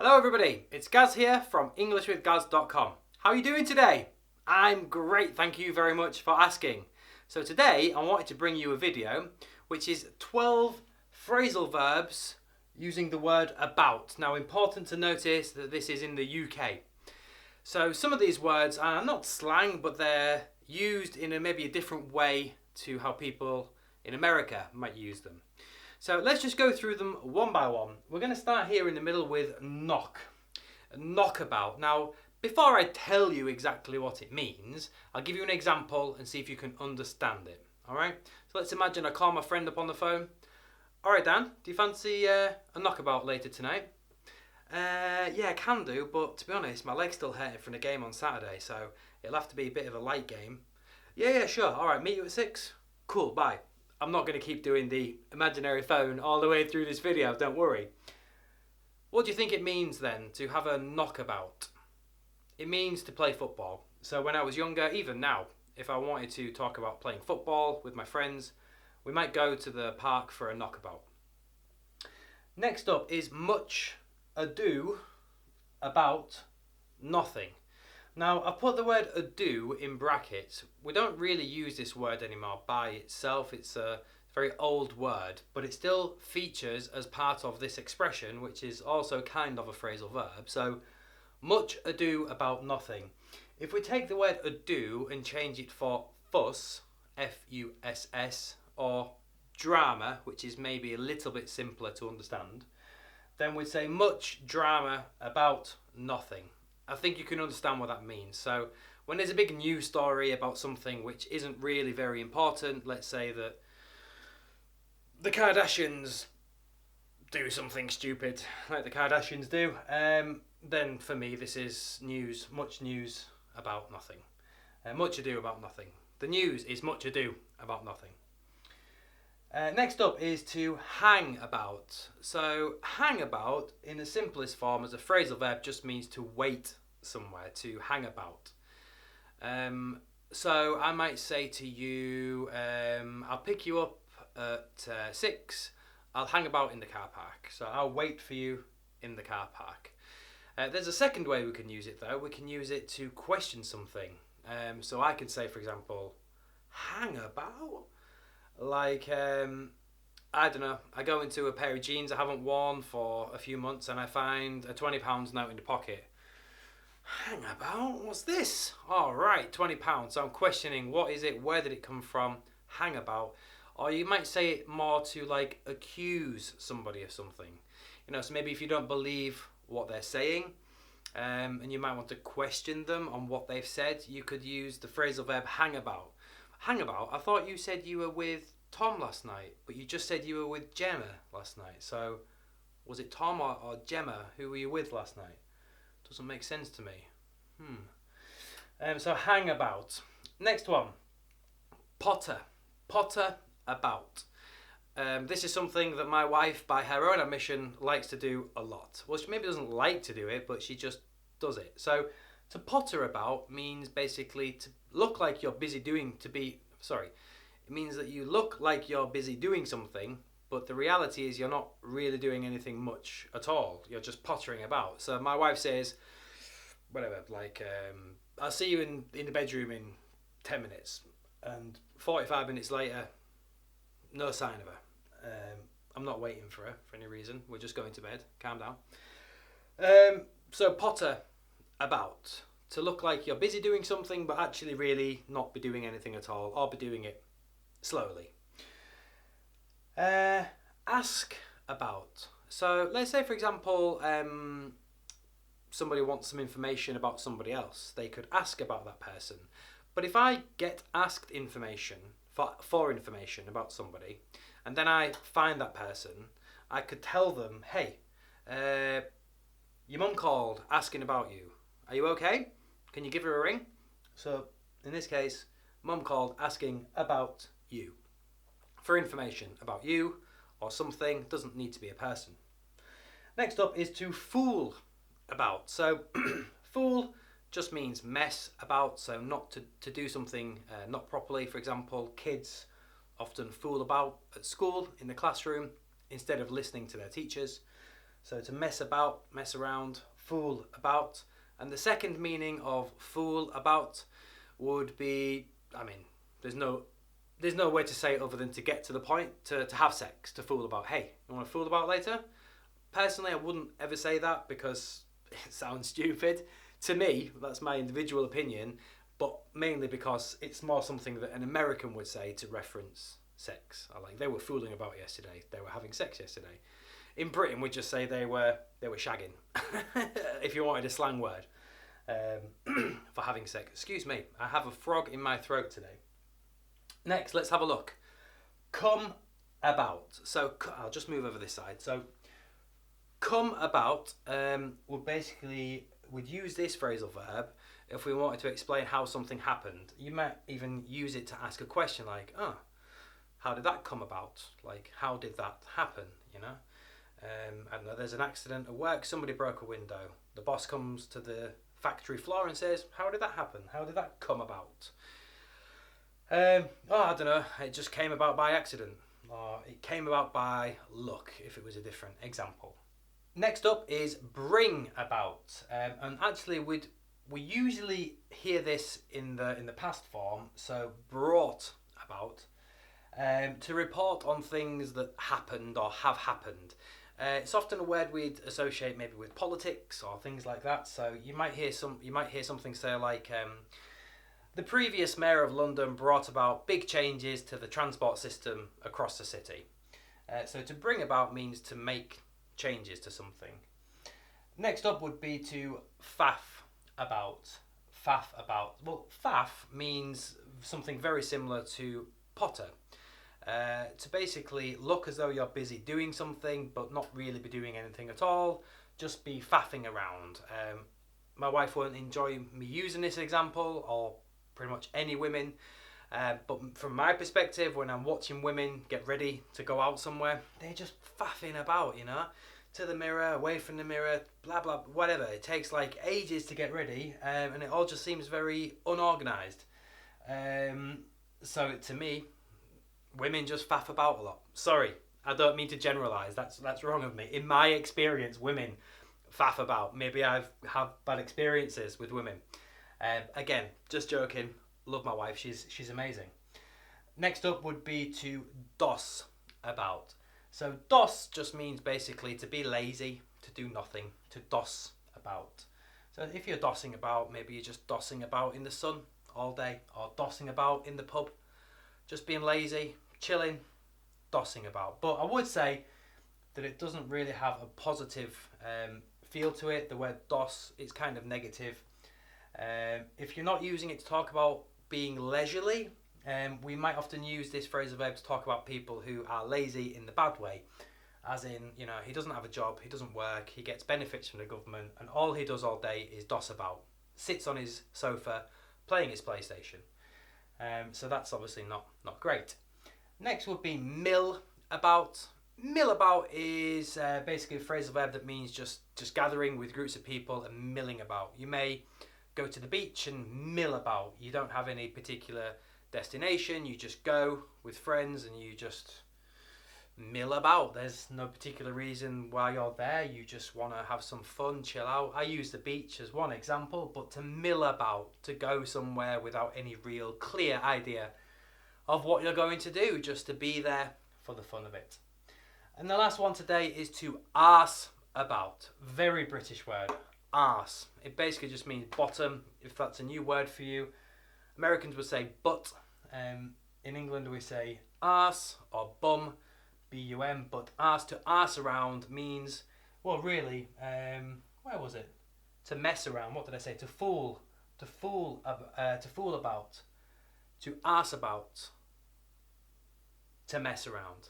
Hello everybody, it's Gaz here from EnglishWithGaz.com. How are you doing today? I'm great, thank you very much for asking. So today I wanted to bring you a video which is 12 phrasal verbs using the word about. Now, important to notice that this is in the UK. So some of these words are not slang, but they're used in maybe a different way to how people in America might use them. So let's just go through them one by one. We're going to start here in the middle with knock. Knockabout. Now, before I tell you exactly what it means, I'll give you an example and see if you can understand it. Alright? So let's imagine I call my friend up on the phone. Alright Dan, do you fancy a knockabout later tonight? Yeah, I can do, but to be honest, my leg's still hurting from the game on Saturday, so it'll have to be a bit of a light game. Yeah, sure. Alright, meet you at 6. Cool, bye. I'm not going to keep doing the imaginary phone all the way through this video, don't worry. What do you think it means then to have a knockabout? It means to play football. So when I was younger, even now, if I wanted to talk about playing football with my friends, we might go to the park for a knockabout. Next up is much ado about nothing. Now, I've put the word ado in brackets. We don't really use this word anymore by itself. It's a very old word, but it still features as part of this expression, which is also kind of a phrasal verb. So, much ado about nothing. If we take the word ado and change it for fuss, F-U-S-S, or drama, which is maybe a little bit simpler to understand, then we'd say much drama about nothing. I think you can understand what that means. So when there's a big news story about something which isn't really very important, let's say that the Kardashians do something stupid like the Kardashians do, then for me this is news, much news about nothing. Much ado about nothing. The news is much ado about nothing. Next up is to hang about. So hang about in the simplest form as a phrasal verb just means to wait somewhere, to hang about. So I might say to you, I'll pick you up at 6. I'll hang about in the car park. So I'll wait for you in the car park. There's a second way we can use it though. We can use it to question something. So I can say, for example, hang about? Like, I don't know, I go into a pair of jeans I haven't worn for a few months and I find a £20 note in the pocket. Hang about? What's this? Oh, right, £20. So I'm questioning, what is it? Where did it come from? Hang about. Or you might say it more to like accuse somebody of something. You know, so maybe if you don't believe what they're saying, and you might want to question them on what they've said, you could use the phrasal verb hang about. Hang about, I thought you said you were with Tom last night, but you just said you were with Gemma last night. So, was it Tom or Gemma? Who were you with last night? Doesn't make sense to me. So, hang about. Next one. Potter. Potter about. This is something that my wife, by her own admission, likes to do a lot. Well, she maybe doesn't like to do it, but she just does it. So, to potter about means basically to look like you're busy doing, it means that you look like you're busy doing something, but the reality is you're not really doing anything much at all. You're just pottering about. So my wife says, whatever, like, I'll see you in the bedroom in 10 minutes. And 45 minutes later, no sign of her. I'm not waiting for her for any reason. We're just going to bed. Calm down. So potter about. To look like you're busy doing something, but actually really not be doing anything at all, or be doing it slowly. Ask about. So let's say, for example, somebody wants some information about somebody else. They could ask about that person. But if I get asked information, for information about somebody, and then I find that person, I could tell them, hey, your mum called asking about you. Are you okay? Can you give her a ring? So, in this case, mum called asking about you. For information about you or something, doesn't need to be a person. Next up is to fool about. So, fool just means mess about, so not to do something not properly. For example, kids often fool about at school, in the classroom, instead of listening to their teachers. So to mess about, mess around, fool about. And the second meaning of fool about would be, I mean, there's no way to say it other than to get to the point, to have sex, to fool about. Hey, you want to fool about later? Personally, I wouldn't ever say that because it sounds stupid. To me, that's my individual opinion, but mainly because it's more something that an American would say to reference sex. Like, they were fooling about yesterday, they were having sex yesterday. In Britain, we'd just say they were shagging, if you wanted a slang word for having sex. Excuse me, I have a frog in my throat today. Next, let's have a look. Come about. So I'll just move over this side. So come about would use this phrasal verb if we wanted to explain how something happened. You might even use it to ask a question like, oh, how did that come about? Like, how did that happen, you know? I don't know, there's an accident at work, somebody broke a window. The boss comes to the factory floor and says, how did that happen? How did that come about? I don't know, it just came about by accident. Or it came about by luck, if it was a different example. Next up is bring about. And actually we usually hear this in the past form, so brought about, to report on things that happened or have happened. It's often a word we'd associate maybe with politics or things like that. So you might hear something say like, the previous mayor of London brought about big changes to the transport system across the city. So to bring about means to make changes to something. Next up would be to faff about. Faff about. Well, faff means something very similar to potter. To basically look as though you're busy doing something but not really be doing anything at all, just be faffing around. My wife won't enjoy me using this example, or pretty much any women, but from my perspective, when I'm watching women get ready to go out somewhere, they're just faffing about, you know, to the mirror, away from the mirror, blah blah, whatever. It takes like ages to get ready, and it all just seems very unorganised. So to me, women just faff about a lot. Sorry, I don't mean to generalise. That's wrong of me. In my experience, women faff about. Maybe I've had bad experiences with women. Again, just joking. Love my wife. She's amazing. Next up would be to doss about. So doss just means basically to be lazy, to do nothing, to doss about. So if you're dossing about, maybe you're just dossing about in the sun all day, or dossing about in the pub, just being lazy, chilling, dossing about. But I would say that it doesn't really have a positive feel to it. The word doss, it's kind of negative. If you're not using it to talk about being leisurely, we might often use this phrasal verb to talk about people who are lazy in the bad way. As in, you know, he doesn't have a job, he doesn't work, he gets benefits from the government, and all he does all day is doss about. Sits on his sofa, playing his PlayStation. So that's obviously not great. Next would be mill about. Mill about is basically a phrasal verb that means just gathering with groups of people and milling about. You may go to the beach and mill about. You don't have any particular destination, you just go with friends and you just mill about. There's no particular reason why you're there, you just want to have some fun, chill out. I use the beach as one example, but to mill about, to go somewhere without any real clear idea of what you're going to do, just to be there for the fun of it. And the last one today is to arse about. Very British word, arse. It basically just means bottom, if that's a new word for you. Americans would say butt. In England we say arse or bum, B-U-M, but arse, to arse around means, well really, where was it? To mess around. What did I say? To fool about, to arse about, to mess around,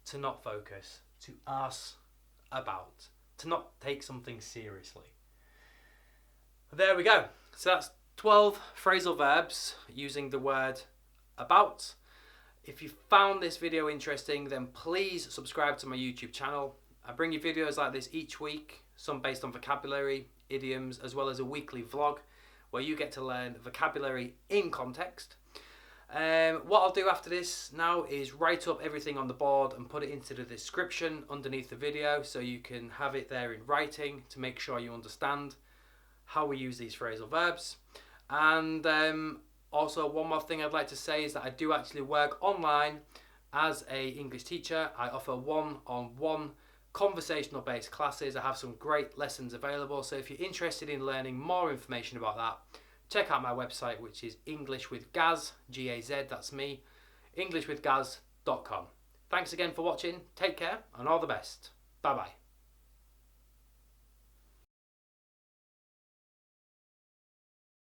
to not focus, to arse about, to not take something seriously. There we go. So that's 12 phrasal verbs using the word about. If you found this video interesting, then please subscribe to my YouTube channel. I bring you videos like this each week, some based on vocabulary, idioms, as well as a weekly vlog where you get to learn vocabulary in context. What I'll do after this now is write up everything on the board and put it into the description underneath the video so you can have it there in writing to make sure you understand how we use these phrasal verbs. And also one more thing I'd like to say is that I do actually work online as a English teacher. I offer one-on-one conversational based classes. I have some great lessons available, so if you're interested in learning more information about that, check out my website, which is English with Gaz, G-A-Z, that's me, englishwithgaz.com. Thanks again for watching, take care and all the best. Bye bye.